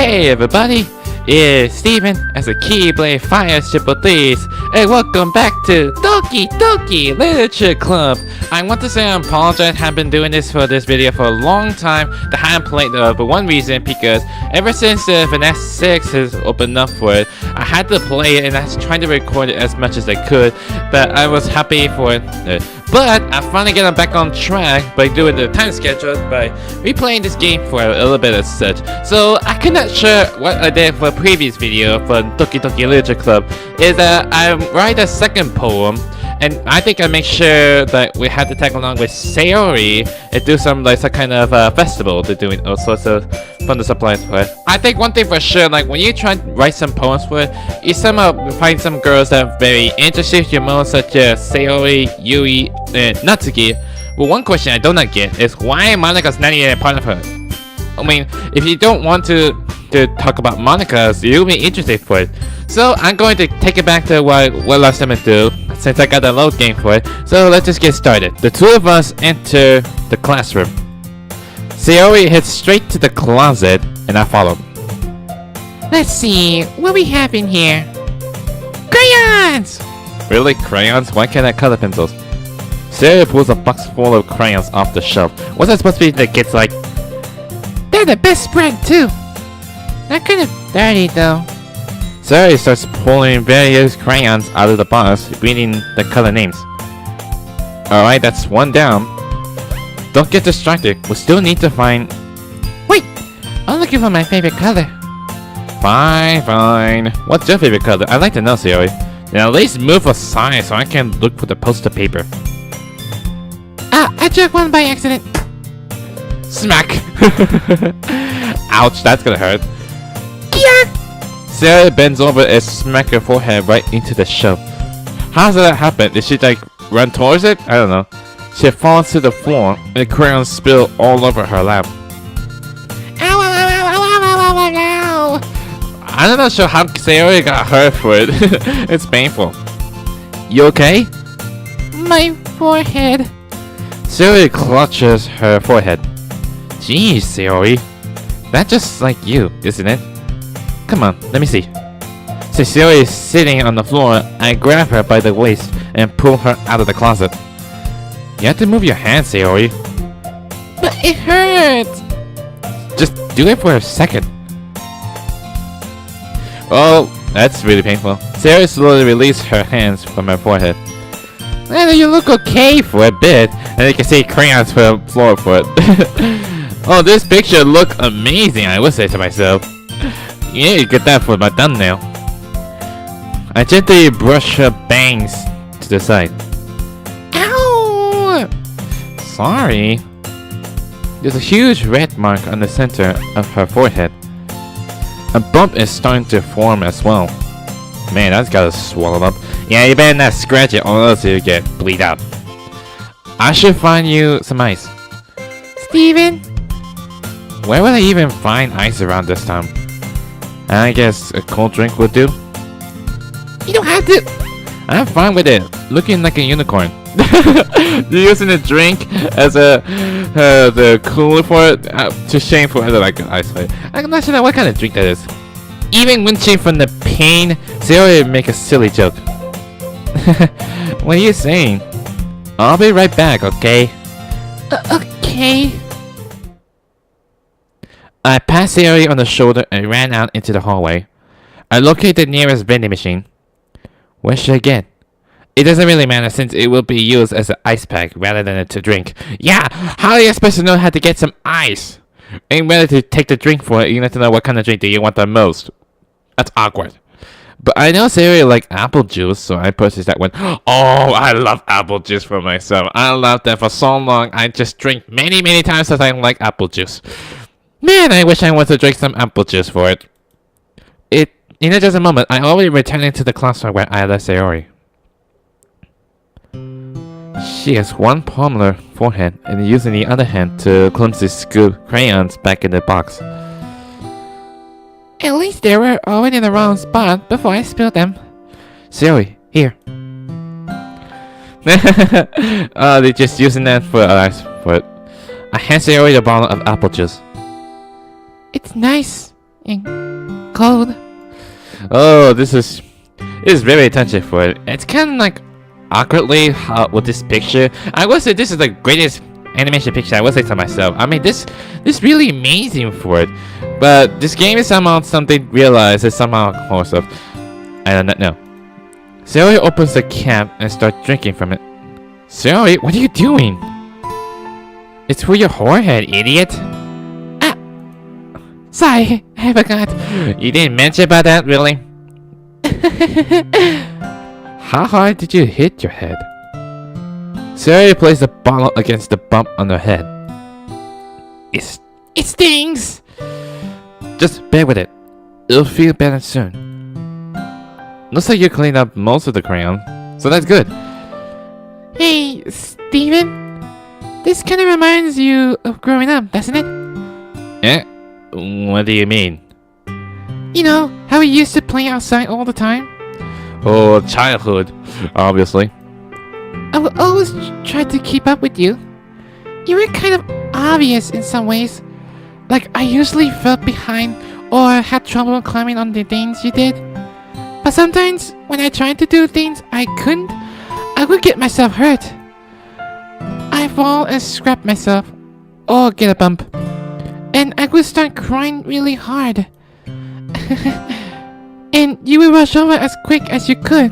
Hey everybody, it's Steven as a Keyblade Fire Triple Threes, and welcome back to Doki Doki Literature Club. I want to say I apologize, I have been doing this video for a long time. I haven't played for one reason, because ever since the Finesse 6 has opened up for it, I had to play it and I was trying to record it as much as I could, but I was happy for it. But I finally got back on track by doing the time schedule by replaying this game for a little bit as such. So I could not sure what I did for a previous video for Doki Doki Literature Club is that I write a second poem, and I think I make sure that we had to tag along with Sayori and do some kind of festival to doing all sorts of fun supplies for it. I think one thing for sure, like when you try to write some poems for it, you somehow find some girls that are very interested in your most, such as Sayori, Yui, and Natsuki. Well, one question I do not get is why Monika's not even a part of her. I mean, if you don't want to talk about Monika's, you'll be interested for it. So I'm going to take it back to what last time I do, since I got the load game for it. So let's just get started. The two of us enter the classroom. Sayori heads straight to the closet, and I follow. Let's see, what we have in here? Crayons! Really? Crayons? Why can't I color pencils? Sayori pulls a box full of crayons off the shelf. What's that supposed to be the kids like? They're the best brand too. They're kind of dirty though. Sayori starts pulling various crayons out of the box, reading the color names. Alright, that's one down. Don't get distracted, we still need to find... Wait! I'm looking for my favorite color. Fine. What's your favorite color? I'd like to know, Sayori. Now at least move aside so I can look for the poster paper. I took one by accident. Smack! Ouch, that's gonna hurt. Yeah. Sayori bends over and smacks her forehead right into the shelf. How does that happen? Did she run towards it? I don't know. She falls to the floor and the crayons spill all over her lap. Ow, ow, ow, ow, ow, ow, ow, ow. I'm not sure how Sayori got hurt for it. It's painful. You okay? My forehead. Sayori clutches her forehead. Jeez, Sayori. That's just like you, isn't it? Come on, let me see. So Sayori is sitting on the floor. I grab her by the waist and pull her out of the closet. You have to move your hands, Sayori. But it hurts. Just do it for a second. Oh, that's really painful. Sayori slowly released her hands from her forehead. Well, you look okay for a bit, and you can see crayons for the floor for it. Oh, this picture looks amazing, I would say to myself. Yeah, you get that for my thumbnail. I gently brush her bangs to the side. Ow! Sorry. There's a huge red mark on the center of her forehead. A bump is starting to form as well. Man, that's gotta swallow up. Yeah, you better not scratch it or else you get bleed out. I should find you some ice. Steven? Where would I even find ice around this time? I guess a cold drink would do. You don't have to. I'm fine with it. Looking like a unicorn. You're using a drink as the cooler for it? Too shame for it like an ice plate. I'm not sure what kind of drink that is. Even winching from the pain, Sayori would make a silly joke. What are you saying? I'll be right back, okay? Okay. I passed Sayori on the shoulder and ran out into the hallway. I located the nearest vending machine. What should I get? It doesn't really matter since it will be used as an ice pack rather than to drink. Yeah, how are you supposed to know how to get some ice? And whether to take the drink for it, you have to know what kind of drink do you want the most. That's awkward. But I know Sayori like apple juice, so I purchased that one. Oh, I love apple juice for myself. I love that for so long. I just drink many times as I like apple juice. Man, I wish I wanted to drink some apple juice for it. In just a moment, I already returning to the classroom where I left Sayori. She has one palmar forehead and using the other hand to clumsily scoop crayons back in the box. At least they were already in the wrong spot before I spilled them. Sayori, here. They're just using that for it. I hand Sayori the bottle of apple juice. It's nice. and cold. Oh, this is very touching for it. It's kind of like awkwardly with this picture. I will say this is the greatest animation picture. I will say to myself. I mean, this really amazing for it. But this game is somehow something realized is somehow course of. I don't know. Sayori opens the cap and starts drinking from it. Sayori, what are you doing? It's for your forehead, idiot. Ah, sorry, I forgot. You didn't mention about that, really? How hard did you hit your head? Sayori placed the bottle against the bump on her head. It stings. Just bear with it. It'll feel better soon. Looks like you cleaned up most of the crayon, so that's good. Hey, Steven. This kind of reminds you of growing up, doesn't it? Eh? What do you mean? You know, how we used to play outside all the time? Oh, childhood, obviously. I would always try to keep up with you. You were kind of obvious in some ways. Like, I usually fell behind or had trouble climbing on the things you did. But sometimes, when I tried to do things I couldn't, I would get myself hurt. I fall and scrap myself, or get a bump. And I would start crying really hard. And you would rush over as quick as you could.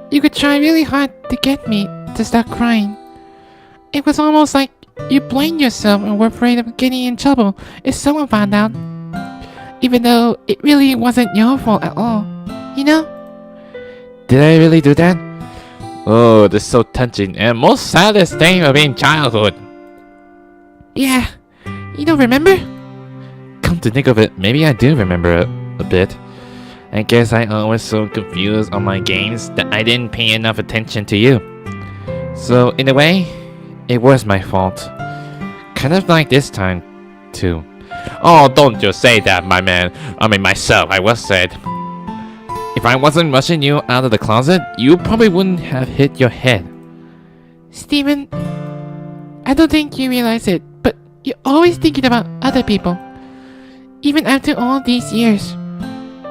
You could try really hard to get me to stop crying. It was almost like you blamed yourself and were afraid of getting in trouble if someone found out. Even though it really wasn't your fault at all, you know? Did I really do that? Oh, this is so touching and most saddest thing of being childhood. Yeah, you don't remember? Come to think of it, maybe I do remember it a bit. I guess I was so confused on my games that I didn't pay enough attention to you. So in a way, it was my fault. Kind of like this time, too. Oh, don't just say that, my man. I mean myself, I was said. If I wasn't rushing you out of the closet, you probably wouldn't have hit your head. Steven, I don't think you realize it, but you're always thinking about other people. Even after all these years.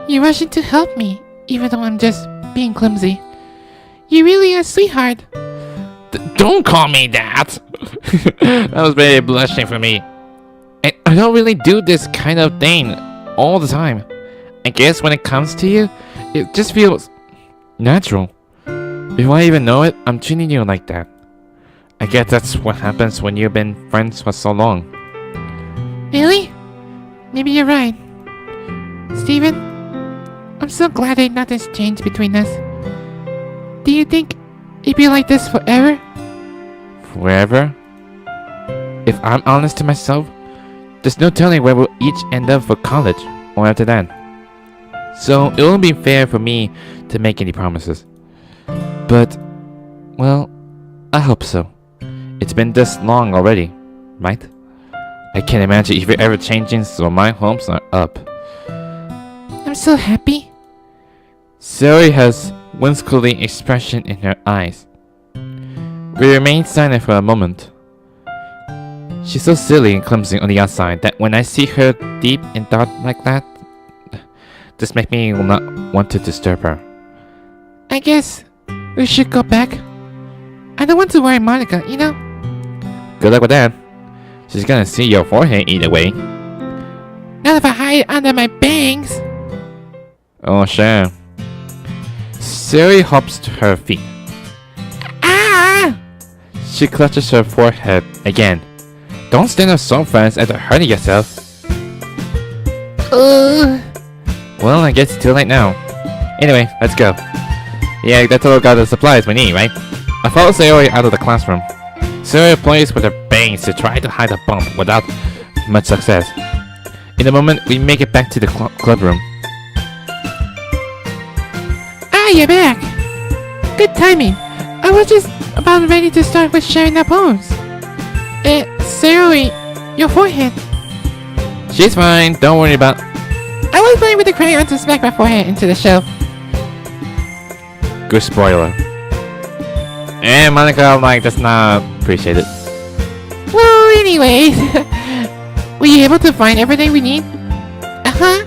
You're rushing to help me, even though I'm just being clumsy. You're really a sweetheart. Don't call me that! That was very blushing for me. I don't really do this kind of thing all the time. I guess when it comes to you, it just feels natural. Before I even know it, I'm treating you like that. I guess that's what happens when you've been friends for so long. Really? Maybe you're right. Steven, I'm so glad that nothing's changed between us. Do you think it'd be like this forever? Forever? If I'm honest to myself, there's no telling where we'll each end up for college or after that. So it won't be fair for me to make any promises. But, well, I hope so. It's been this long already, right? I can't imagine if you're ever changing, so my hopes are up. I'm so happy. Sayori has whimsically expression in her eyes. We remain silent for a moment. She's so silly and clumsy on the outside that when I see her deep in thought like that, this makes me not want to disturb her. I guess we should go back. I don't want to worry Monica, you know? Good luck with that. She's gonna see your forehead either way. Not if I hide it under my bangs. Oh, sure. Sayori hops to her feet. Ah! She clutches her forehead again. Don't stand up so fast after hurting yourself. Well, I guess it's too late now. Anyway, let's go. Yeah, that's all got the supplies we need, right? I follow Sayori out of the classroom. Sayori plays with her bangs to try to hide the bump without much success. In a moment, we make it back to the club room. Ah, you're back. Good timing. I was just about ready to start with sharing our poems. Sayori, your forehead. She's fine, don't worry about. I was playing with the crayon to smack my forehead into the shelf. Good spoiler. And Monica, does not appreciate it. Well, anyways. Were you able to find everything we need? Uh-huh.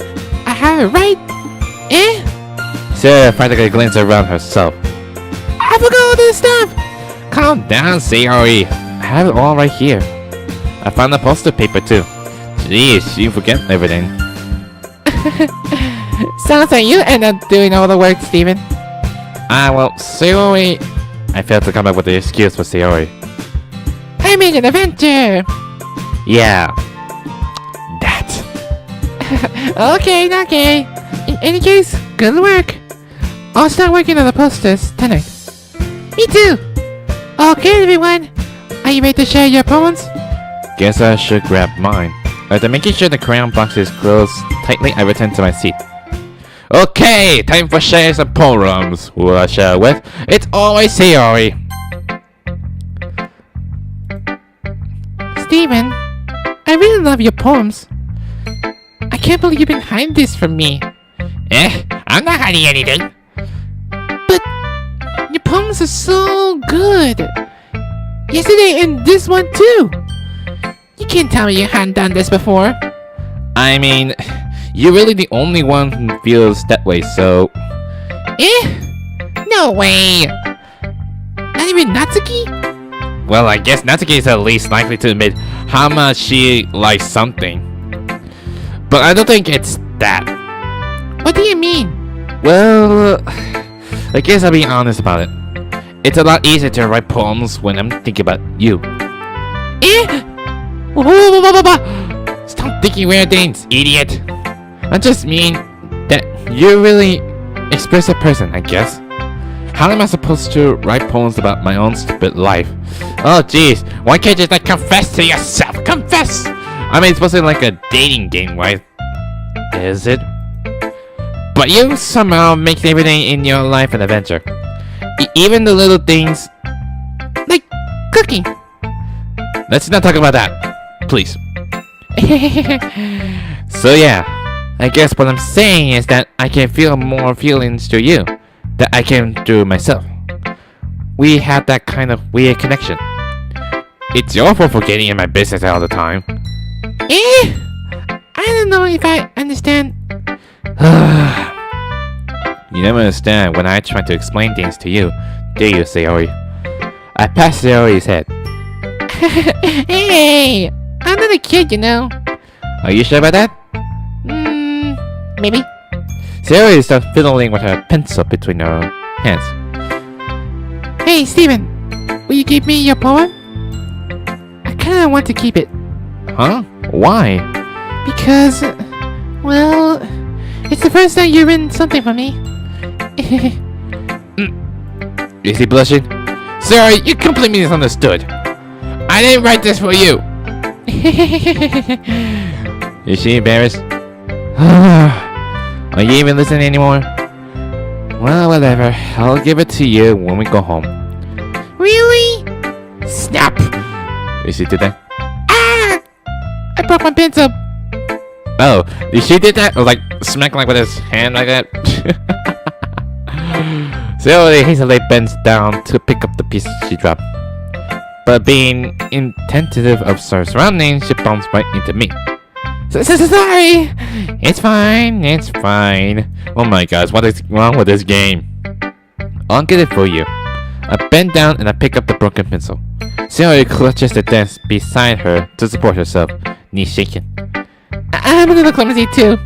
have it right. Eh? Sayori frantically glances around herself. I forgot all this stuff. Calm down, Sayori. I have it all right here. I found the poster paper too. Jeez, you forget everything. Sounds like you end up doing all the work, Steven. Well, Sayori... I failed to come up with the excuse for Sayori. I made an adventure. Yeah. That. Okay. In any case, good work. I'll start working on the posters tonight. Me too. Okay, everyone. Are you ready to share your poems? Guess I should grab mine. After making sure the crayon box is closed tightly, I return to my seat. Okay, time for sharing some poems. Who will I share with? It's always Sayori. Steven, I really love your poems. I can't believe you've been hiding this from me. I'm not hiding anything. But your poems are so good. Yesterday and this one too. You can't tell me you hadn't done this before. I mean, you're really the only one who feels that way, so... No way. Not even Natsuki? Well, I guess Natsuki is at least likely to admit how much she likes something. But I don't think it's that. What do you mean? Well, I guess I'll be honest about it. It's a lot easier to write poems when I'm thinking about you. Whoa. Stop thinking weird things, idiot. I just mean that you're a really expressive person, I guess. How am I supposed to write poems about my own stupid life? Oh jeez, why can't you just confess to yourself? Confess! I mean, it's supposed to be like a dating game, right? Is it? But you somehow make everything in your life an adventure. Even the little things like cooking. Let's not talk about that, please. So yeah, I guess what I'm saying is that I can feel more feelings to you that I can to myself. We have that kind of weird connection. It's your fault for getting in my business all the time. I don't know if I understand. You never understand when I try to explain things to you, do you, Sayori? I passed Sayori's head. Hey, I'm not a kid, you know. Are you sure about that? Maybe. Sayori starts fiddling with her pencil between her hands. Hey, Steven, will you give me your poem? I kinda want to keep it. Huh? Why? Because, well, it's the first time you've written something for me. Is he blushing? Sayori, you completely misunderstood. I didn't write this for you. Is she embarrassed? Are you even listening anymore? Well, whatever. I'll give it to you when we go home. Really? Snap! Is she did that? Ah! I broke my pencil. Oh, did she did that? Or like smack like with his hand like that? Sayori hastily bends down to pick up the piece she dropped. But being inattentive of her surroundings, she bumps right into me. Sorry. It's fine. Oh my gosh, what is wrong with this game? I'll get it for you. I bend down and I pick up the broken pencil. Sayori clutches the desk beside her to support herself, knees shaking. I'm a little clumsy too.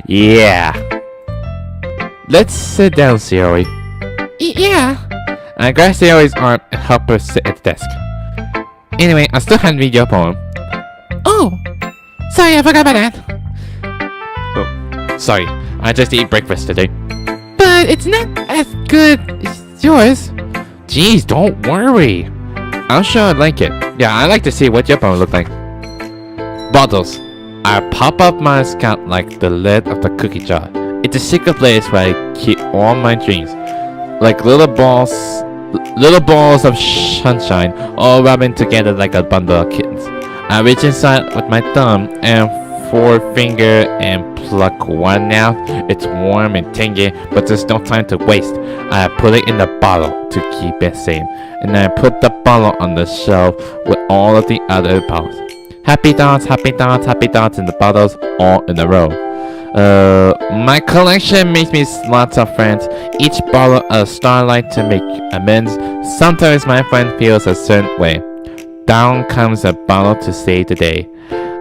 Yeah. Let's sit down, Sayori. Yeah. I grab Sayori's arm and help her sit at the desk. Anyway, I still haven't read your poem. Oh, sorry, I forgot about that. Oh, sorry. I just ate breakfast today. But it's not as good as yours. Jeez, don't worry. I'm sure I'd like it. Yeah, I'd like to see what your poem look like. Bottles. I pop up my scalp like the lid of the cookie jar. It's a secret place where I keep all my dreams. Like little balls of sunshine, all rubbing together like a bundle of kittens. I reach inside with my thumb and forefinger and pluck one out. It's warm and tingy, but there's no time to waste. I put it in the bottle to keep it safe, and I put the bottle on the shelf with all of the other bottles. Happy dots, happy dots, happy dots in the bottles all in a row. My collection makes me lots of friends. Each bottle a starlight to make amends. Sometimes my friend feels a certain way. Down comes a bottle to save the day.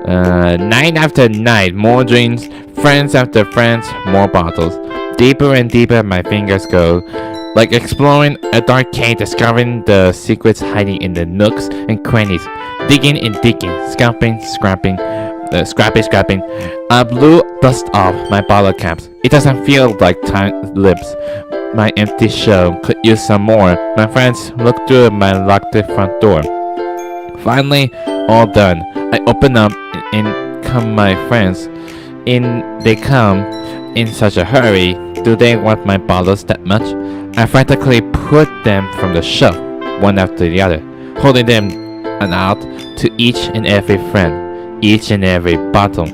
Night after night, more dreams. Friends after friends, more bottles. Deeper and deeper my fingers go. Like exploring a dark cave, discovering the secrets hiding in the nooks and crannies. Digging and digging, scrapping. I blew dust off my bottle caps. It doesn't feel like time lips. My empty shell could use some more. My friends look through my locked front door. Finally, all done. I open up and come my friends. They come in such a hurry. Do they want my bottles that much? I frantically put them from the shelf, one after the other, holding them out to each and every friend, each and every bottle.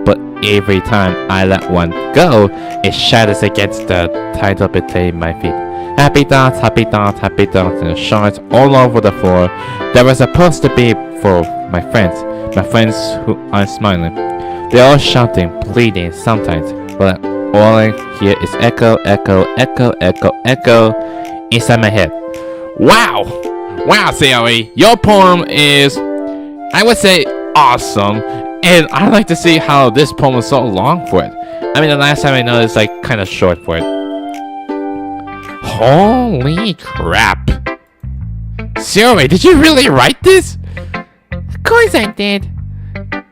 But every time I let one go, it shatters against the title between my feet. Happy dots, happy dots, happy dots, and shards all over the floor. That was supposed to be for my friends who aren't smiling. They're all shouting, pleading sometimes, but all I hear is echo, echo, echo, echo, echo inside my head. Wow! Wow, Sayori, your poem is, I would say, awesome. And I'd like to see how this poem is so long for it. I mean, the last time I know it's like kind of short for it. Holy crap! Sayori, did you really write this? Of course I did.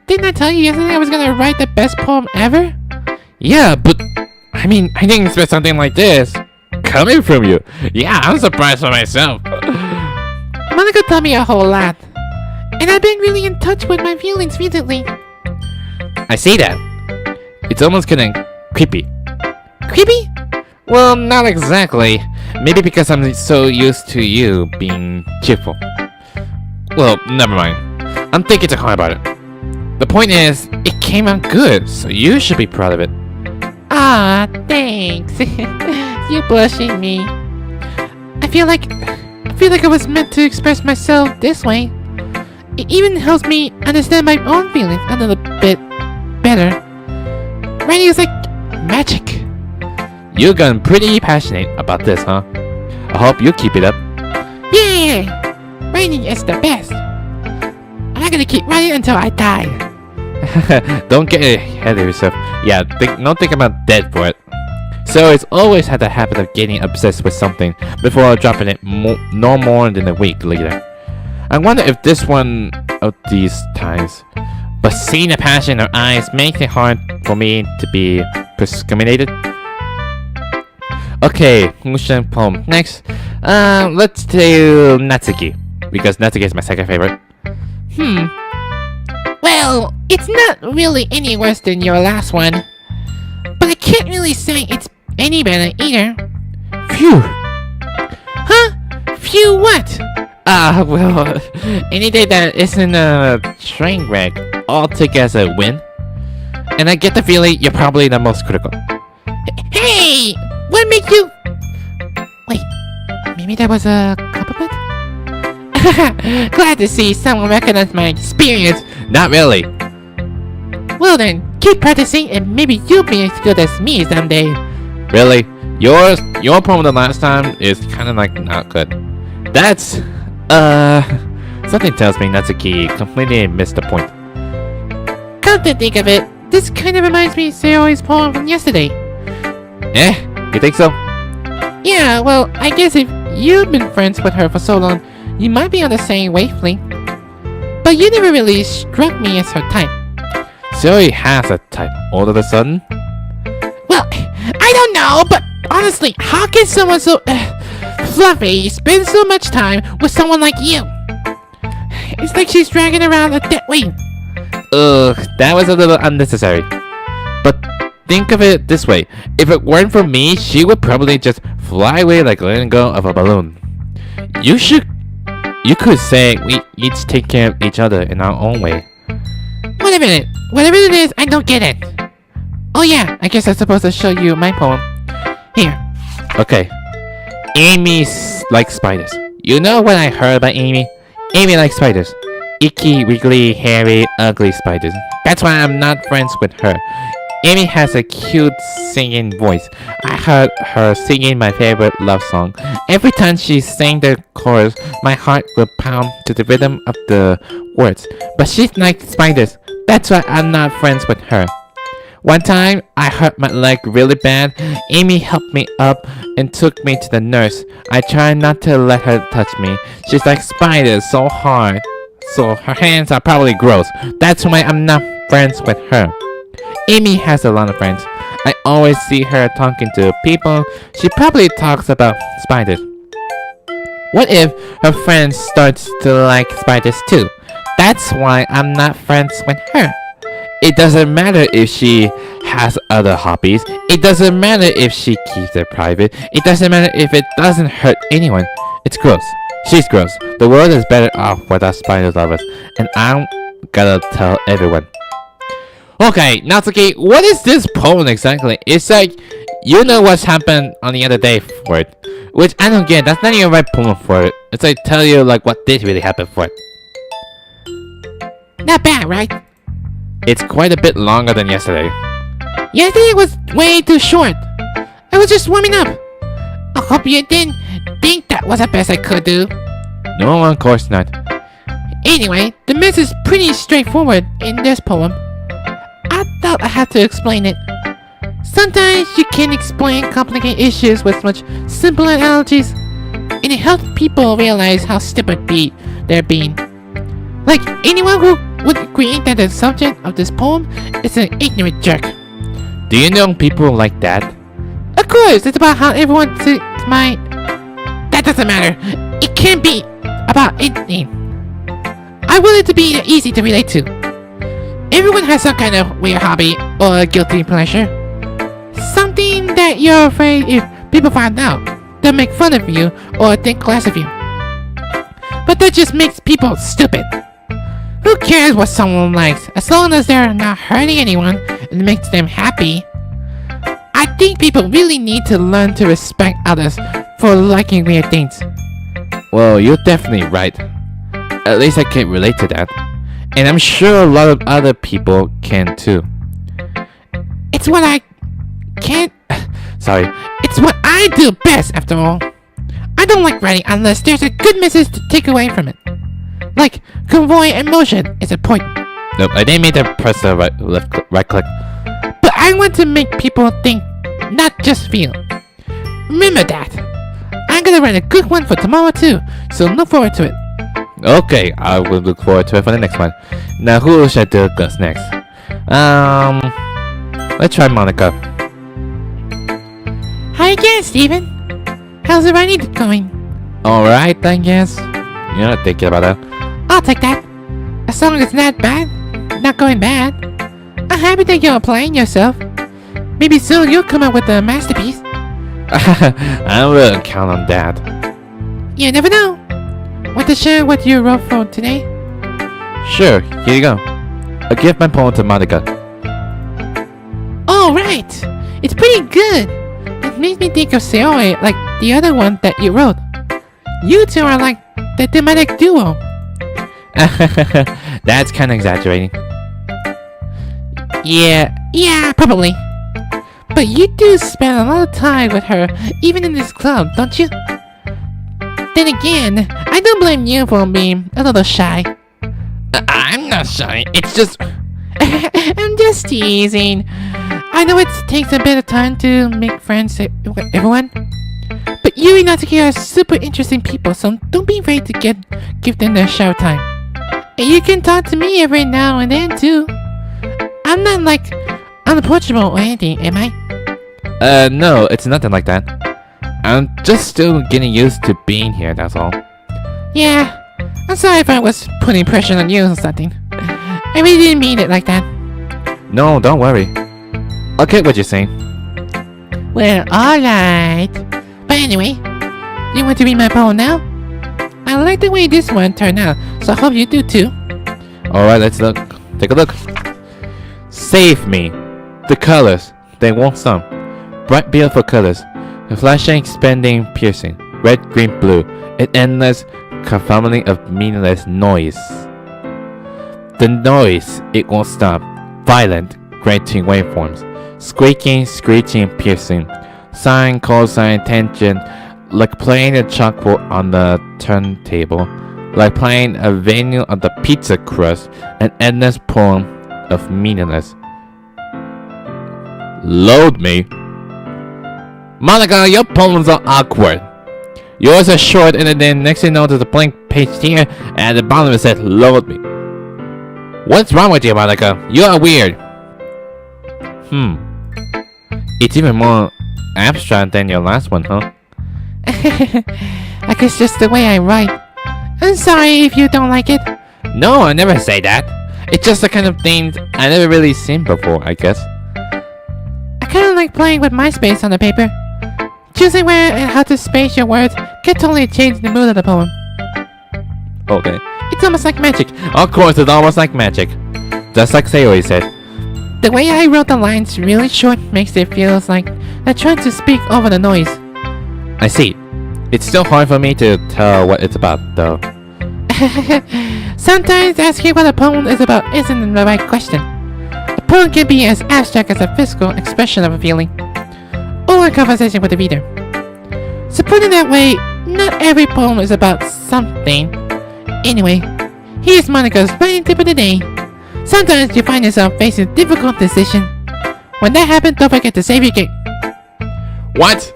Didn't I tell you yesterday I was gonna write the best poem ever? Yeah, but I mean, I didn't expect something like this coming from you. Yeah, I'm surprised for myself. Monica taught me a whole lot. And I've been really in touch with my feelings recently. I see that. It's almost kinda creepy. Creepy? Well, not exactly. Maybe because I'm so used to you being cheerful. Well, never mind. I'm thinking too hard about it. The point is, it came out good, so you should be proud of it. Ah, thanks. You blushing me. I feel like I was meant to express myself this way. It even helps me understand my own feelings a little bit better. Writing is like magic. You're getting pretty passionate about this, huh? I hope you keep it up. Yeah! Writing is the best. I'm gonna keep writing until I die. Don't get ahead of yourself. Yeah, don't think about dead for it. So it's always had the habit of getting obsessed with something before dropping it no more than a week later. I wonder if this one of these times. But seeing the passion in her eyes makes it hard for me to be discriminated. Okay, Mushin poem. Next, let's do Natsuki, because Natsuki is my second favorite. Well, it's not really any worse than your last one. But I can't really say it's any better either. Phew! Huh? Phew what? Well, any day that isn't a train wreck, I'll take as a win. And I get the feeling you're probably the most critical. Hey! What makes you... Wait, maybe that was a compliment? Glad to see someone recognize my experience. Not really. Well then, keep practicing and maybe you'll be as good as me someday. Really? Your poem the last time is kind of like not good. That's, something tells me Natsuki completely missed the point. Come to think of it, this kind of reminds me of Sayori's poem from yesterday. You think so? Yeah, well, I guess if you've been friends with her for so long, you might be on the same wavelength. But you never really struck me as her type. Sayori has a type all of a sudden. Well, I don't know, but honestly, how can someone so fluffy spend so much time with someone like you? It's like she's dragging around a dead weight. Ugh, that was a little unnecessary. But think of it this way. If it weren't for me, she would probably just fly away like letting go of a balloon. You could say we each take care of each other in our own way. Whatever it is, I don't get it. Oh yeah, I guess I'm supposed to show you my poem. Here. Okay. Amy likes spiders. You know what I heard about Amy? Amy likes spiders. icky, wiggly, hairy, ugly spiders. That's why I'm not friends with her. Amy has a cute singing voice. I heard her singing my favorite love song. Every time she sang the chorus, my heart would pound to the rhythm of the words. But she's like spiders. That's why I'm not friends with her. One time, I hurt my leg really bad. Amy helped me up and took me to the nurse. I tried not to let her touch me. She's like spiders, so hard. So her hands are probably gross. That's why I'm not friends with her. Amy has a lot of friends. I always see her talking to people. She probably talks about spiders. What if her friend starts to like spiders too? That's why I'm not friends with her. It doesn't matter if she has other hobbies. It doesn't matter if she keeps it private. It doesn't matter if it doesn't hurt anyone. It's gross. She's gross. The world is better off without spider lovers. And I'm gonna tell everyone. Okay, Natsuki, what is this poem exactly? It's like, you know what's happened on the other day for it. Which I don't get. That's not even the right poem for it. It's like tell you like what did really happen for it. Not bad, right? It's quite a bit longer than yesterday. Yesterday was way too short. I was just warming up. I hope you didn't think that was the best I could do. No, of course not. Anyway, the message is pretty straightforward in this poem. I thought I had to explain it. Sometimes you can't explain complicated issues with much simpler analogies, and it helps people realize how stupid they're being. Like anyone who would agree that the subject of this poem is an ignorant jerk. Do you know people like that? Of course, it's about how everyone thinks my... That doesn't matter. It can't be about anything. I want it to be easy to relate to. Everyone has some kind of weird hobby or guilty pleasure. Something that you're afraid if people find out, they'll make fun of you or think less of you. But that just makes people stupid. Who cares what someone likes, as long as they're not hurting anyone and makes them happy? I think people really need to learn to respect others for liking weird things. Well, you're definitely right. At least I can relate to that. And I'm sure a lot of other people can too. It's what I can't... Sorry. It's what I do best, after all. I don't like writing unless there's a good message to take away from it. Like, convey emotion is important. Nope, I didn't mean to press the right click. But I want to make people think, not just feel. Remember that. I'm gonna write a good one for tomorrow too, so look forward to it. Okay, I will look forward to it for the next one. Now, who should I do this next? Let's try Monica. Hi again, Steven. How's the writing going? Alright, I guess. You're not thinking about that. I'll take that. As long as it's not bad, not going bad. I'm happy that you're applying yourself. Maybe soon you'll come up with a masterpiece. I will count on that. You never know. Want to share what you wrote for today? Sure, here you go. I give my poem to Monica. Oh, right. It's pretty good. It makes me think of Sayori, like the other one that you wrote. You two are like the thematic duo. That's kind of exaggerating. Yeah, probably. But you do spend a lot of time with her, even in this club, don't you? Then again, I don't blame you for being a little shy. I'm not shy, it's just... I'm just teasing. I know it takes a bit of time to make friends with everyone. But you and Natsuki are super interesting people, so don't be afraid to give them their show time. And you can talk to me every now and then too. I'm not like unapproachable or anything, am I? No, it's nothing like that. I'm just still getting used to being here, that's all. Yeah, I'm sorry if I was putting pressure on you or something. I really didn't mean it like that. No, don't worry. I'll get what you're saying. Well, alright. But anyway, you want to read my poem now? I like the way this one turned out, so I hope you do too. Alright, let's look. Take a look. Save me. The colors, they won't stop. Bright, beautiful colors. The flashing, expanding, piercing. Red, green, blue. An endless confounding of meaningless noise. The noise, it won't stop. Violent, grating waveforms. Squeaking, screeching, piercing. Sine, cosine, tangent. Like playing a chalkboard on the turntable. Like playing a venue on the pizza crust. An endless poem of meaningless. Load me? Monica, your poems are awkward. Yours are short and then next thing you know there's a blank page here and at the bottom it says load me. What's wrong with you, Monica? You are weird. It's even more abstract than your last one, huh? I guess just the way I write. I'm sorry if you don't like it. No, I never say that. It's just the kind of thing I never really seen before, I guess. I kinda like playing with my space on the paper. Choosing where and how to space your words can totally change the mood of the poem. Okay. It's almost like magic. Of course, it's almost like magic. Just like Sayori said. The way I wrote the lines really short makes it feel like they're trying to speak over the noise. I see. It's still hard for me to tell what it's about, though. Sometimes asking what a poem is about isn't the right question. A poem can be as abstract as a physical expression of a feeling, or a conversation with the reader. So put it that way, not every poem is about something. Anyway, here's Monica's writing tip of the day. Sometimes you find yourself facing a difficult decision. When that happens, don't forget to save your game. What?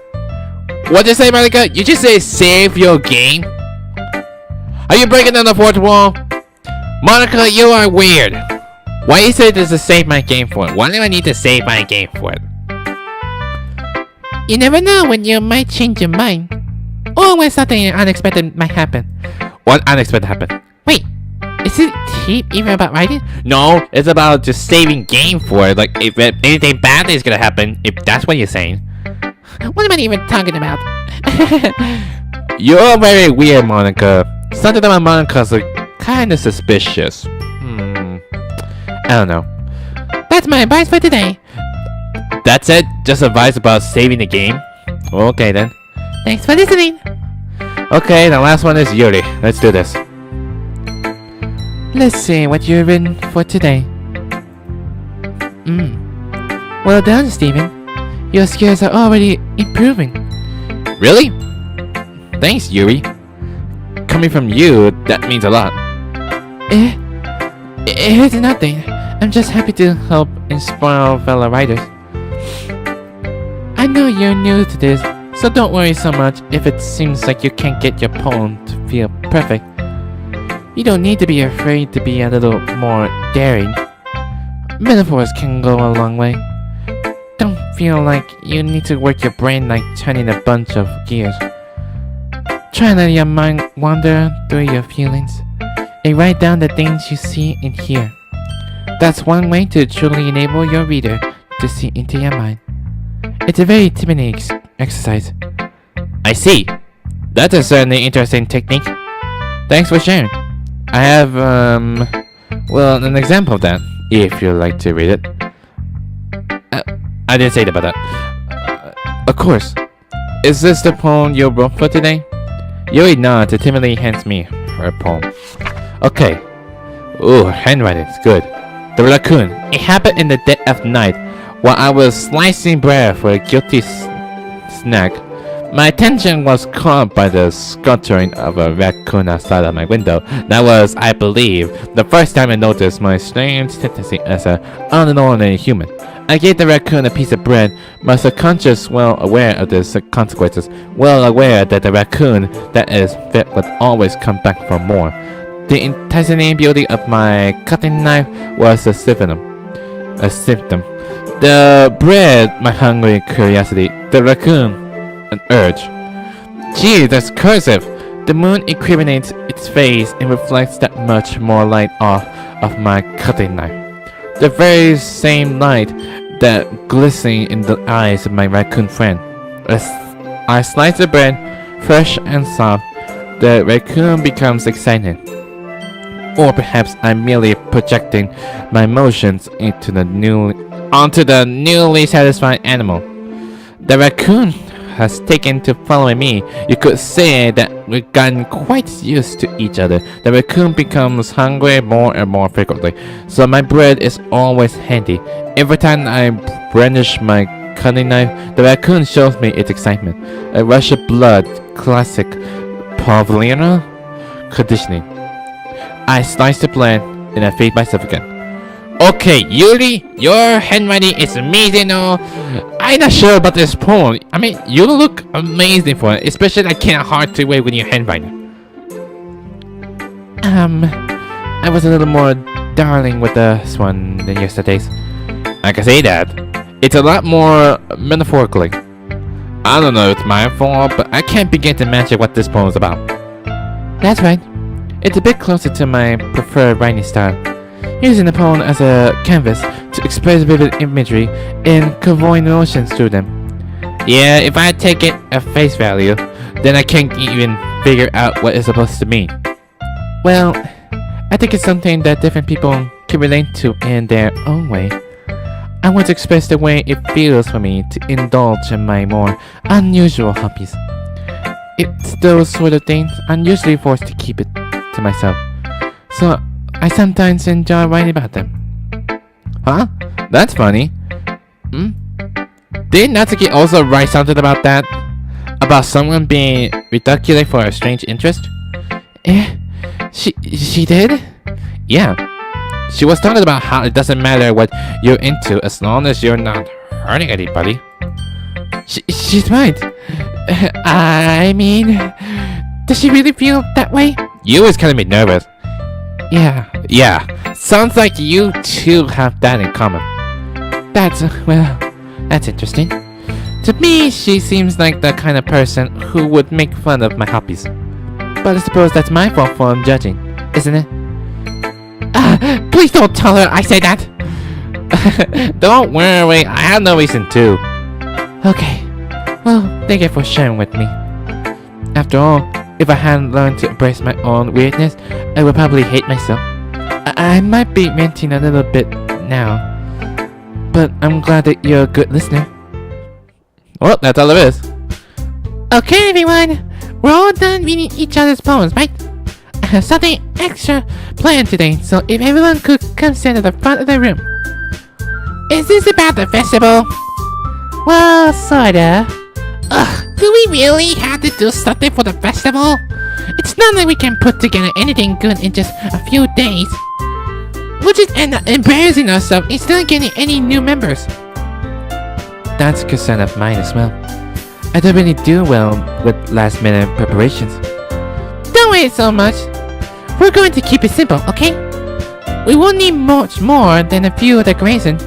What'd you say, Monica? You just say save your game? Are you breaking down the fourth wall? Monica, you are weird. Why you say this to save my game for it? Why do I need to save my game for it? You never know when you might change your mind. Or when something unexpected might happen. What unexpected happened? Wait, is it even about writing? No, it's about just saving game for it. Like, if anything bad is gonna happen, if that's what you're saying. What am I even talking about? You're very weird, Monica. Something about Monica's like kinda suspicious. I don't know. That's my advice for today. That's it? Just advice about saving the game? Okay then. Thanks for listening. Okay, the last one is Yuri. Let's do this. Let's see what you've written for today. Well done, Steven. Your skills are already improving. Really? Thanks, Yuri. Coming from you, that means a lot. It's nothing. I'm just happy to help inspire fellow writers. I know you're new to this, so don't worry so much if it seems like you can't get your poem to feel perfect. You don't need to be afraid to be a little more daring. Metaphors can go a long way. Don't feel like you need to work your brain like turning a bunch of gears. Try and let your mind wander through your feelings and write down the things you see and hear. That's one way to truly enable your reader to see into your mind. It's a very intimidating exercise. I see. That's a certainly interesting technique. Thanks for sharing. I have, well, an example of that, if you'd like to read it. I didn't say about that. Of course. Is this the poem you wrote for today? Yuri nods and timidly hands me her poem. Okay. Ooh, handwriting's good. The raccoon. It happened in the dead of night while I was slicing bread for a guilty snack. My attention was caught by the scuttering of a raccoon outside of my window. That was, I believe, the first time I noticed my strange tendency as an unordinary human. I gave the raccoon a piece of bread, my subconscious well aware of the consequences, well aware that the raccoon that is fed would always come back for more. The enticing beauty of my cutting knife was a symptom. The bread, my hungry curiosity. The raccoon, an urge. Gee, that's cursive. The moon incriminates its face and reflects that much more light off of my cutting knife. The very same light that glistening in the eyes of my raccoon friend. As I slice the bread, fresh and soft, the raccoon becomes excited. Or perhaps I'm merely projecting my emotions onto the newly satisfied animal. The raccoon, has taken to following me, you could say that we've gotten quite used to each other. The raccoon becomes hungry more and more frequently, so my bread is always handy. Every time I brandish my cutting knife, the raccoon shows me its excitement. A rush of blood, classic Pavlina conditioning. I slice the bread and I feed myself again. Okay, Yuri, your handwriting is amazing. I'm not sure about this poem. I mean, you look amazing for it, especially I can't hard to wait when you handwriting. I was a little more darling with this one than yesterday's. I can say that. It's a lot more metaphorically. I don't know if it's my fault, but I can't begin to imagine what this poem is about. That's right. It's a bit closer to my preferred writing style, using the poem as a canvas to express vivid imagery and conveying emotions through them. Yeah, if I take it at face value, then I can't even figure out what it's supposed to mean. Well, I think it's something that different people can relate to in their own way. I want to express the way it feels for me to indulge in my more unusual hobbies. It's those sort of things I'm usually forced to keep it to myself, so I sometimes enjoy writing about them. Huh? That's funny. Did Natsuki also write something about that? About someone being ridiculous for a strange interest? She did? Yeah. She was talking about how it doesn't matter what you're into as long as you're not hurting anybody. She's right. I mean, does she really feel that way? You was killing me nervous. Yeah. Sounds like you two have that in common. That's interesting. To me, she seems like the kind of person who would make fun of my hobbies. But I suppose that's my fault for judging, isn't it? Please don't tell her I say that. Don't worry, I have no reason to. Okay. Well, thank you for sharing with me. After all, if I hadn't learned to embrace my own weirdness, I would probably hate myself. I might be ranting a little bit now, but I'm glad that you're a good listener. Well, that's all there is. Okay, everyone. We're all done reading each other's poems, right? I have something extra planned today, so if everyone could come stand at the front of the room. Is this about the festival? Well, sorta. Do we really have to do something for the festival? It's not like we can put together anything good in just a few days. We'll just end up embarrassing ourselves instead of getting any new members. That's a concern of mine as well. I don't really do well with last minute preparations. Don't worry so much. We're going to keep it simple, okay? We won't need much more than a few decorations.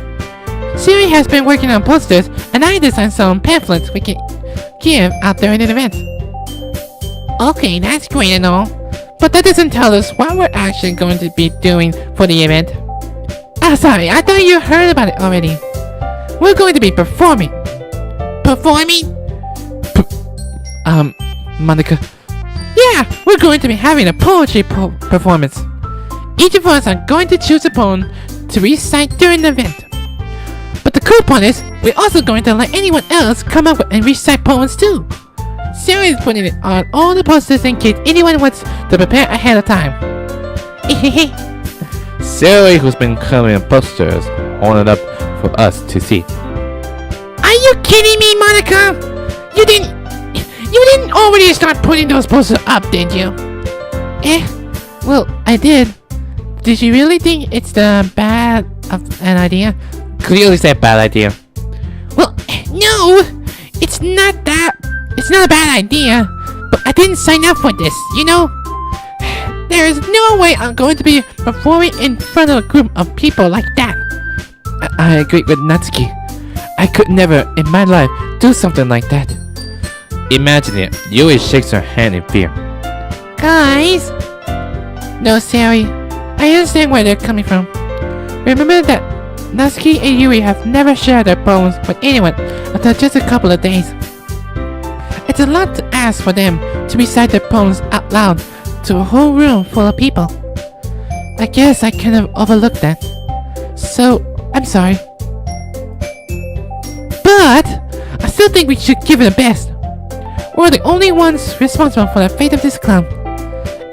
Sayori has been working on posters, and I designed some pamphlets we can give out during the event. Okay, that's great and all, but that doesn't tell us what we're actually going to be doing for the event. Sorry, I thought you heard about it already. We're going to be performing. Performing? Monica. Yeah, we're going to be having a poetry performance. Each of us are going to choose a poem to recite during the event. But the cool part is, we're also going to let anyone else come up and recite poems too. Sayori is putting it on all the posters in case anyone wants to prepare ahead of time. Sayori, who's been coloring posters, holding up for us to see. Are you kidding me, Monica? You didn't already start putting those posters up, did you? Well, I did. Did you really think it's the bad of an idea? Clearly said bad idea. Well, no, it's not that. It's not a bad idea, but I didn't sign up for this, you know? There is no way I'm going to be performing in front of a group of people like that. I agree with Natsuki. I could never in my life do something like that. Imagine it. Yui shakes her hand in fear. Guys! No, Sayori. I understand where they're coming from. Remember that Natsuki and Yui have never shared their poems with anyone until just a couple of days. It's a lot to ask for them to recite their poems out loud to a whole room full of people. I guess I kind of overlooked that. So, I'm sorry. But I still think we should give it a best. We're the only ones responsible for the fate of this club.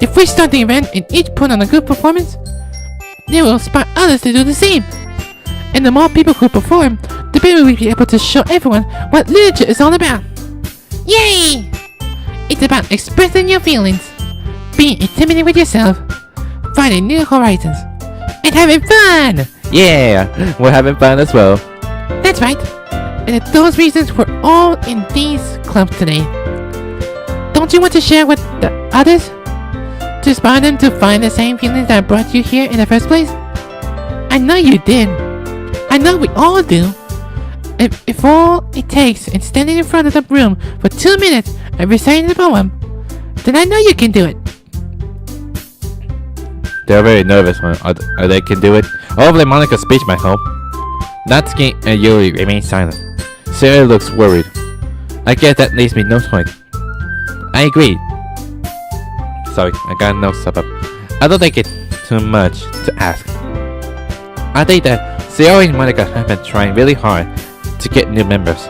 If we start the event and each put on a good performance, they will inspire others to do the same. And the more people who perform, the better we'll be able to show everyone what literature is all about. Yay! It's about expressing your feelings, being intimate with yourself, finding new horizons, and having fun! Yeah, we're having fun as well. That's right. And for those reasons, we're all in these clubs today. Don't you want to share with the others? To inspire them to find the same feelings that brought you here in the first place? I know you did. I know we all do. If all it takes is standing in front of the room for 2 minutes and reciting the poem, then I know you can do it. They're very nervous when they can do it. Hopefully Monica's speech might help. Natsuki and Yuri remain silent. Sayori looks worried. I guess that leaves me no choice. I agree. Sorry, I got no sub up. I don't think it's too much to ask. I think that Sayori and Monica have been trying really hard to get new members.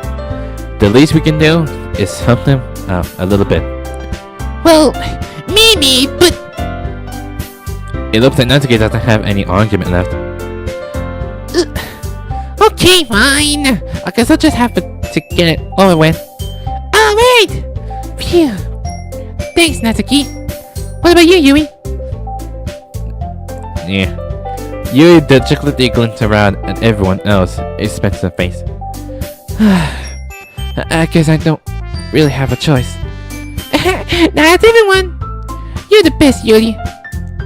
The least we can do is help them out a little bit. Well, maybe, but... It looks like Natsuki doesn't have any argument left. Okay, fine. I guess I'll just have to get it over with. Alright! Phew. Thanks, Natsuki. What about you, Yui? Yeah. Yuri dejectedly glints around at everyone else, expects a face. I guess I don't really have a choice. That's everyone! You're the best, Yuri.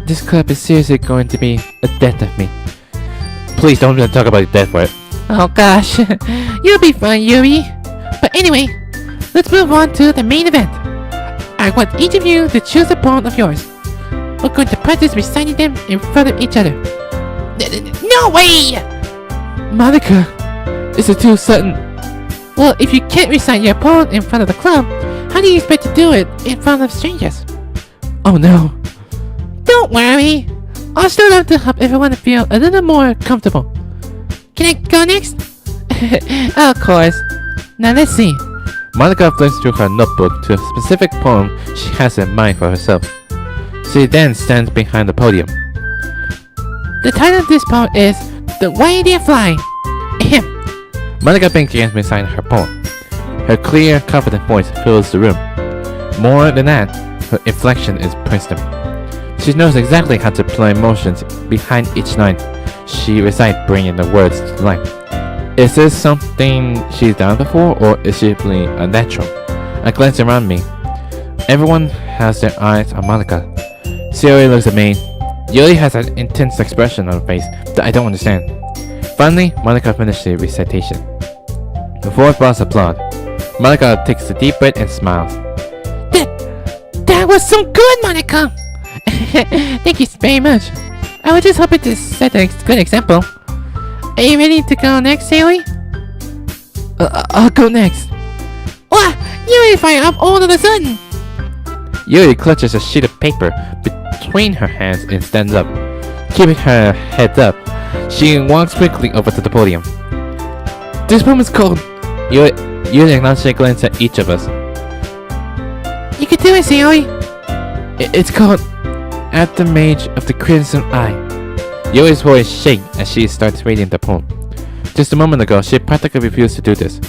This club is seriously going to be a death of me. Please don't even talk about death for it. Oh gosh, you'll be fine, Yuri. But anyway, let's move on to the main event. I want each of you to choose a poem of yours. We're going to practice reciting them in front of each other. No way! Monica, is it too sudden? Well, if you can't recite your poem in front of the club, how do you expect to do it in front of strangers? Oh no. Don't worry. I'll start out to help everyone feel a little more comfortable. Can I go next? Of course. Now let's see. Monica flips through her notebook to a specific poem she has in mind for herself. She then stands behind the podium. The title of this poem is The Way They Fly. Ahem. Monica blinks again beside her poem. Her clear, confident voice fills the room. More than that, her inflection is prism. She knows exactly how to play emotions behind each line she recites, bringing the words to life. Is this something she's done before, or is she simply a natural? I glance around me. Everyone has their eyes on Monica. Sayori looks at me. Yuri has an intense expression on her face that I don't understand. Finally, Monica finishes the recitation. The fourth boss applaud. Monica takes a deep breath and smiles. That was so good, Monica! Thank you very much. I was just hoping to set a good example. Are you ready to go next, Sayori? I'll go next. Wow! Yuri fire up all of a sudden! Yuri clutches a sheet of paper between her hands and stands up. Keeping her head up, she walks quickly over to the podium. This poem is called... Yuri acknowledges a glance at each of us. You can do it, Sayori! It's called... At the Mage of the Crimson Eye. Yuri's voice shakes as she starts reading the poem. Just a moment ago, she practically refused to do this.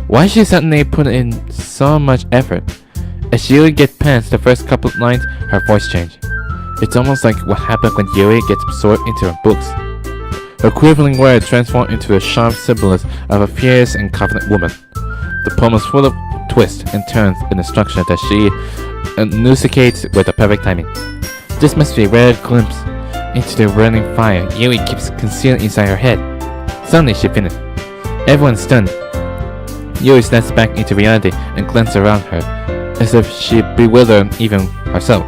Why is she suddenly put in so much effort? As Yuri gets past the first couple of lines, her voice changes. It's almost like what happens when Yuri gets absorbed into her books. Her quivering words transform into a sharp symbolism of a fierce and confident woman. The poem is full of twists and turns in the structure that she enunciates with the perfect timing. This must be a rare glimpse into the burning fire Yuri keeps concealed inside her head. Suddenly she finished. Everyone's stunned. Yuri snaps back into reality and glances around her, as if she bewildered even herself.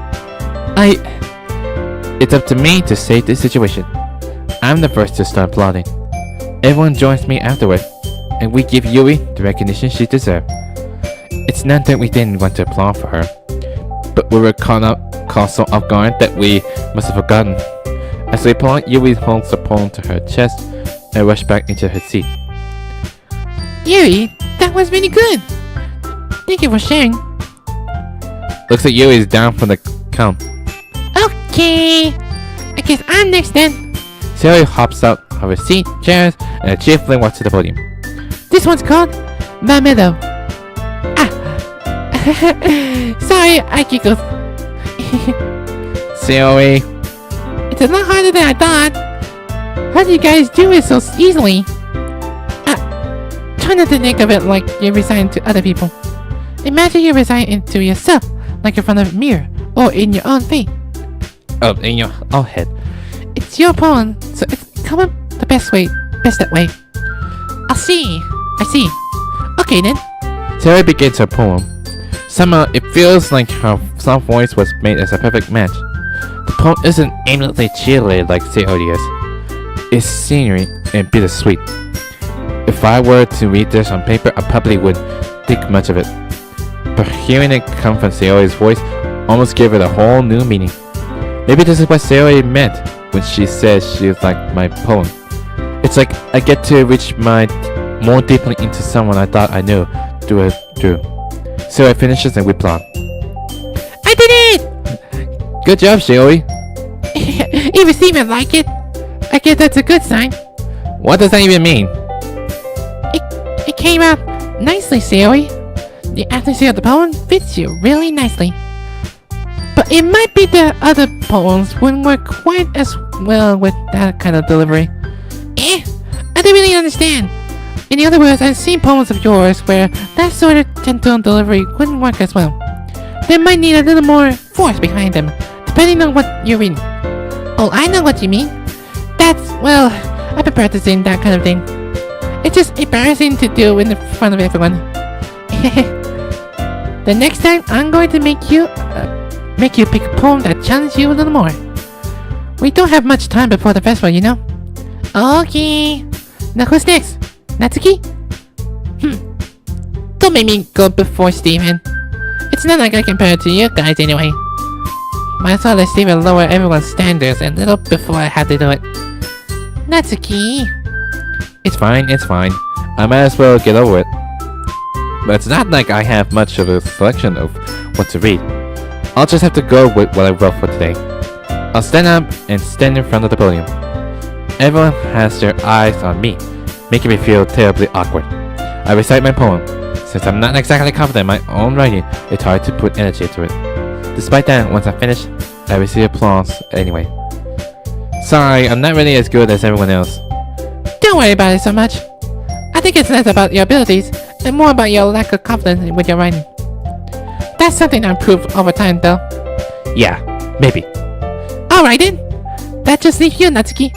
It's up to me to save this situation. I'm the first to start applauding. Everyone joins me afterward, and we give Yuri the recognition she deserves. It's not that we didn't want to applaud for her, but we were caught so off guard that we must have forgotten. As we applaud, Yuri holds the poem to her chest and rushes back into her seat. Yuri, that was really good! Thank you for sharing. Looks like Yui is down for the count. Okay. I guess I'm next then. Sayori hops out of her seat, chairs, and cheerfully walks to the podium. This one's called The Meadow. Ah. Sorry, I giggled. Sayori, It's a lot harder than I thought. How do you guys do it so easily? Try not to think of it like you're reciting to other people. Imagine you're reciting to yourself, like in front of a mirror, or in your own feet. oh, in your head. It's your poem, so it's coming the best that way. I see. Okay then. Sayori begins her poem. Somehow, it feels like her soft voice was made as a perfect match. The poem isn't aimlessly cheerleaded like Sayori is. It's scenery and bittersweet. If I were to read this on paper, I probably wouldn't think much of it. But hearing it come from Sayori's voice almost gave it a whole new meaning. Maybe this is what Sayori meant when she says she is like my poem. It's like I get to reach more deeply into someone I thought I knew through. Sayori finishes and we applaud. I did it! Good job, Sayori. Even Steven like it. I guess that's a good sign. What does that even mean? It came out nicely, Sayori. The accuracy of the poem fits you really nicely. But it might be that other poems wouldn't work quite as well with that kind of delivery. I don't really understand. In other words, I've seen poems of yours where that sort of gentle delivery wouldn't work as well. They might need a little more force behind them, depending on what you're reading. Oh, I know what you mean. Well, I've been practicing that kind of thing. It's just embarrassing to do in front of everyone. The next time, I'm going to make you pick a poem that challenges you a little more. We don't have much time before the festival, you know? Okay. Now who's next? Natsuki? Don't make me go before Steven. It's not like I compare to you guys anyway. Might as well let Steven lower everyone's standards a little before I have to do it. Natsuki. It's fine. I might as well get over it. But it's not like I have much of a selection of what to read. I'll just have to go with what I wrote for today. I'll stand up and stand in front of the podium. Everyone has their eyes on me, making me feel terribly awkward. I recite my poem. Since I'm not exactly confident in my own writing, it's hard to put energy into it. Despite that, once I finish, I receive applause anyway. Sorry, I'm not really as good as everyone else. Don't worry about it so much. I think it's less about your abilities and more about your lack of confidence with your writing. That's something I improved over time, though. Yeah, maybe. Alright then. That just leaves you, Natsuki.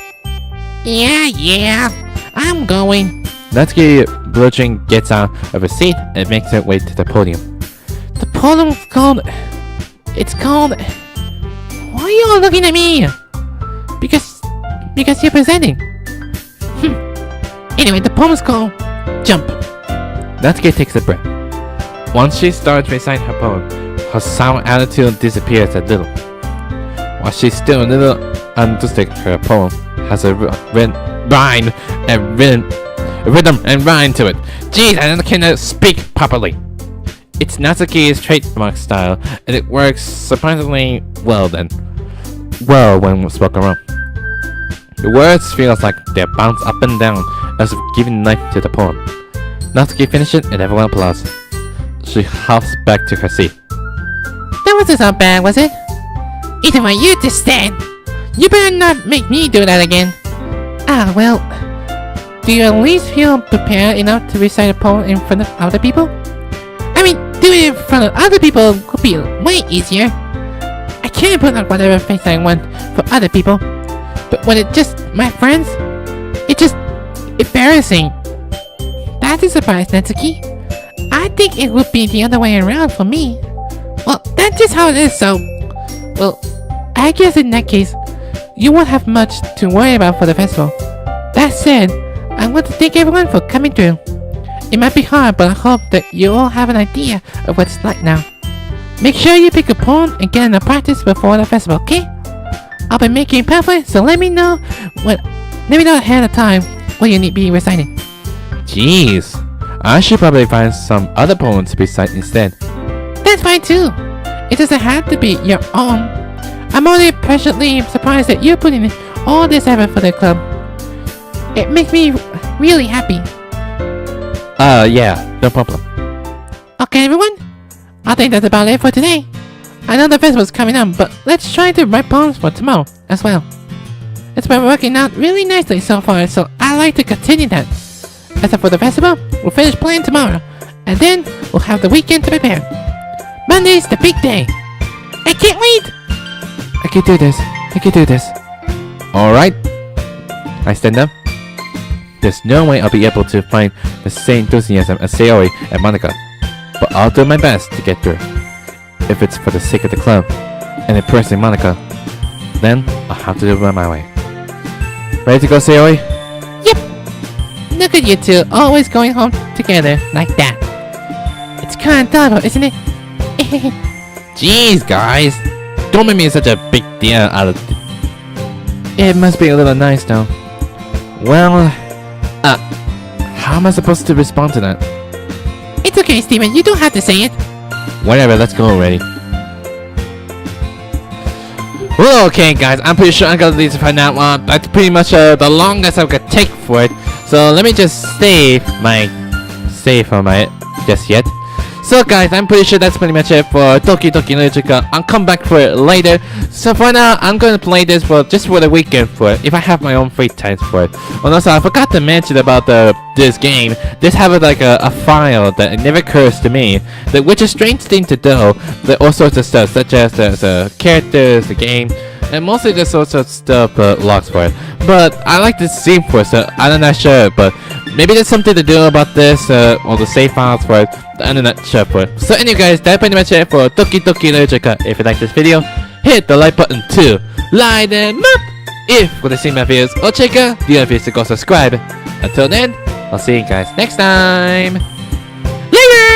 Yeah. I'm going. Natsuki blushing gets out of her seat and makes her way to the podium. The poem's called... It's called... Why are you all looking at me? Because you're presenting. Anyway, the poem's called Jump. Natsuki takes a breath. Once she starts reciting her poem, her sour attitude disappears a little. While she's still a little enthusiastic, her poem has a rhythm and rhyme to it. Jeez, I cannot speak properly. It's Natsuki's trademark style, and it works surprisingly well when spoken wrong. The words feels like they bounce up and down as if giving life to the poem. Natsuki finishes and everyone applauds. She hops back to her seat. That wasn't so bad, was it? Even for you to stand. You better not make me do that again. Well, do you at least feel prepared enough to recite a poem in front of other people? I mean, doing it in front of other people could be way easier. I can't put on whatever face I want for other people. But when it's just my friends, it's just embarrassing. That's a surprise, Natsuki. I think it would be the other way around for me. Well, that's just how it is, so... Well, I guess in that case, you won't have much to worry about for the festival. That said, I want to thank everyone for coming through. It might be hard, but I hope that you all have an idea of what it's like now. Make sure you pick a poem and get into practice before the festival, okay? I'll be making pamphlets, so let me know ahead of time what you need to be reciting. Jeez, I should probably find some other poems to recite instead. That's fine too. It doesn't have to be your own. I'm only pleasantly surprised that you're putting in all this effort for the club. It makes me really happy. Yeah, no problem. Okay, everyone? I think that's about it for today. I know the festival's coming up, but let's try to write poems for tomorrow as well. It's been working out really nicely so far, so I'd like to continue that. As for the festival, we'll finish playing tomorrow, and then we'll have the weekend to prepare. Monday's the big day. I can't wait! I can do this. I can do this. Alright. I stand up. There's no way I'll be able to find the same enthusiasm as Sayori and Monica, but I'll do my best to get through. If it's for the sake of the club, and impressing Monica, then I'll have to do it my way. Ready to go, Sayori? Yep! Look at you two, always going home together like that. It's kinda adorable, isn't it? Jeez, guys! Don't make me such a big deal out of it. It must be a little nice, though. Well, how am I supposed to respond to that? It's okay, Steven, you don't have to say it. Whatever, let's go already. Well, okay, guys, I'm pretty sure I'm gonna leave it for now. That's pretty much the longest I could take for it. So let me just save for my just yet. So guys, I'm pretty sure that's pretty much it for Doki Doki Literature Club. I'll come back for it later. So for now, I'm gonna play this for just for the weekend for it, if I have my own free time for it. And also, I forgot to mention about this game. This have like a file that it never occurs to me. Which is a strange thing to do. There all sorts of stuff, such as the characters, the game, and mostly the sorts of stuff logs for it. But I like this scene for it, so I'm not sure, but maybe there's something to do about this or the save files for it. I'm not sure for it. So anyway, guys, that's pretty much it for Doki Doki Literature Club. If you like this video, hit the like button to light them up. If you want to see my videos or check out the other videos, to go subscribe. Until then, I'll see you guys next time. Later!